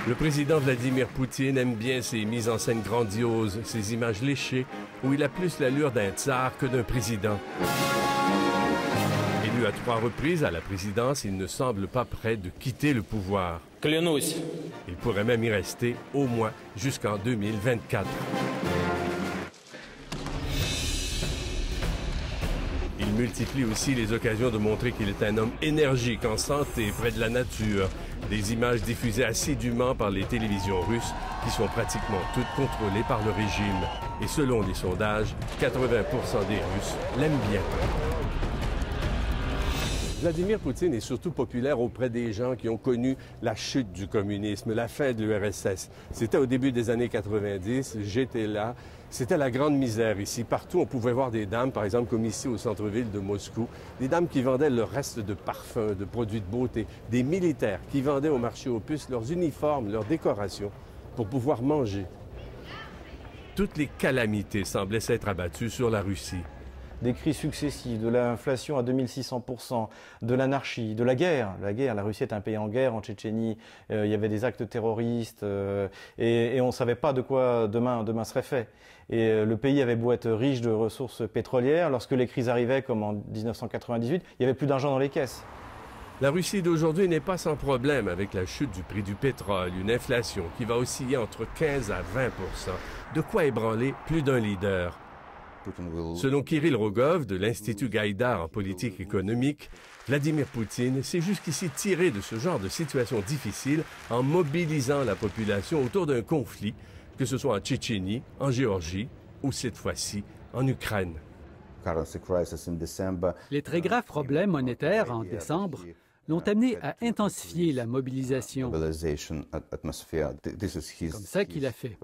Le président Vladimir Poutine aime bien ces mises en scène grandioses, ces images léchées, où il a plus l'allure d'un tsar que d'un président. Élu à 3 reprises à la présidence, il ne semble pas prêt de quitter le pouvoir. Клянусь. Il pourrait même y rester au moins jusqu'en 2024. Il multiplie aussi les occasions de montrer qu'il est un homme énergique, en santé, près de la nature. Des images diffusées assidûment par les télévisions russes qui sont pratiquement toutes contrôlées par le régime. Et selon les sondages, 80% des Russes l'aiment bien. Vladimir Poutine est surtout populaire auprès des gens qui ont connu la chute du communisme, la fin de l'URSS. C'était au début des années 90, j'étais là. C'était la grande misère ici. Partout, on pouvait voir des dames, par exemple comme ici au centre-ville de Moscou, des dames qui vendaient le reste de parfums, de produits de beauté, des militaires qui vendaient au marché aux puces leurs uniformes, leurs décorations pour pouvoir manger. Toutes les calamités semblaient s'être abattues sur la Russie. Des crises successives, de l'inflation à 2600%, de l'anarchie, de la guerre. La Russie est un pays en guerre, en Tchétchénie, il y avait des actes terroristes et on ne savait pas de quoi demain serait fait. Et le pays avait beau être riche de ressources pétrolières, lorsque les crises arrivaient, comme en 1998, il n'y avait plus d'argent dans les caisses. La Russie d'aujourd'hui n'est pas sans problème avec la chute du prix du pétrole, une inflation qui va osciller entre 15 à 20%. De quoi ébranler plus d'un leader. Selon Kirill Rogov de l'Institut Gaïdar en politique économique, Vladimir Poutine s'est jusqu'ici tiré de ce genre de situation difficile en mobilisant la population autour d'un conflit, que ce soit en Tchétchénie, en Géorgie ou cette fois-ci en Ukraine. Les très graves problèmes monétaires en décembre l'ont amené à intensifier la mobilisation. Comme ça qu'il a fait.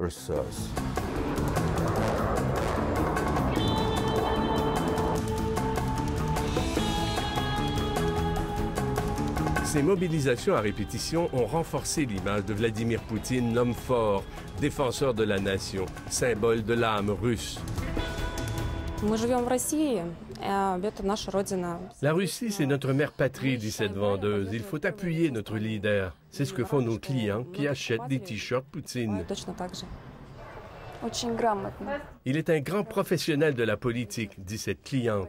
Ces mobilisations à répétition ont renforcé l'image de Vladimir Poutine, l'homme fort, défenseur de la nation, symbole de l'âme russe. La Russie, c'est notre mère patrie, dit cette vendeuse. Il faut appuyer notre leader. C'est ce que font nos clients qui achètent des t-shirts Poutine. Il est un grand professionnel de la politique, dit cette cliente.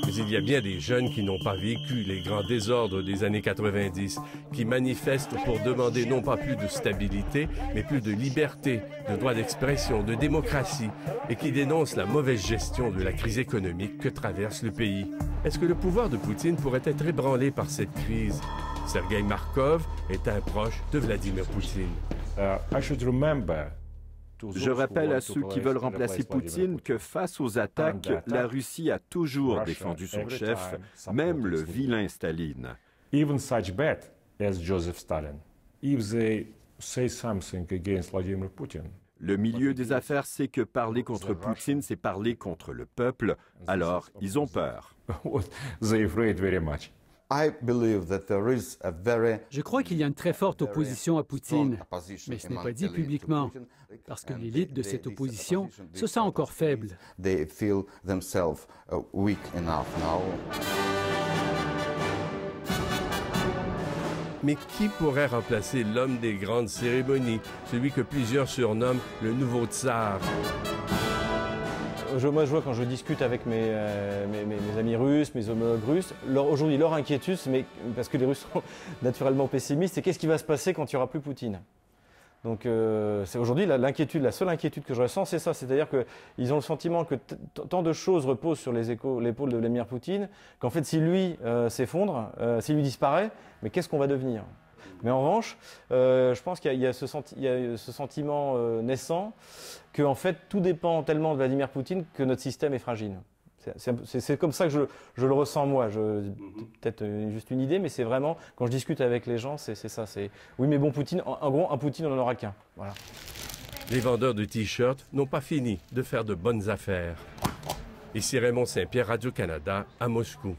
Mais il y a bien des jeunes qui n'ont pas vécu les grands désordres des années 90, qui manifestent pour demander non pas plus de stabilité, mais plus de liberté, de droit d'expression, de démocratie, et qui dénoncent la mauvaise gestion de la crise économique que traverse le pays. Est-ce que le pouvoir de Poutine pourrait être ébranlé par cette crise? Sergueï Markov est un proche de Vladimir Poutine. Je rappelle à ceux qui veulent remplacer Poutine que face aux attaques, la Russie a toujours défendu son chef, même le vilain Staline. Le milieu des affaires sait que parler contre Poutine, c'est parler contre le peuple, alors ils ont peur. Je crois qu'il y a une très forte opposition à Poutine, mais ce n'est pas dit publiquement, parce que l'élite de cette opposition se sent encore faible. Mais qui pourrait remplacer l'homme des grandes cérémonies, celui que plusieurs surnomment le nouveau tsar? Moi, je vois quand je discute avec mes amis russes, mes homologues russes, aujourd'hui, leur inquiétude, parce que les Russes sont naturellement pessimistes, c'est qu'est-ce qui va se passer quand il n'y aura plus Poutine? Donc, c'est aujourd'hui la seule inquiétude que je ressens, c'est ça. C'est-à-dire qu'ils ont le sentiment que tant de choses reposent sur l'épaule de Vladimir Poutine, qu'en fait, si lui s'effondre, s'il lui disparaît, mais qu'est-ce qu'on va devenir? Mais en revanche, je pense qu'il y a ce sentiment naissant que en fait, tout dépend tellement de Vladimir Poutine que notre système est fragile. C'est comme ça que je le ressens moi. Peut-être juste une idée, mais c'est vraiment, quand je discute avec les gens, c'est ça. Oui, mais bon, Poutine, en gros, un Poutine, on n'en aura qu'un. Voilà. Les vendeurs de t-shirts n'ont pas fini de faire de bonnes affaires. Ici Raymond Saint-Pierre, Radio-Canada, à Moscou.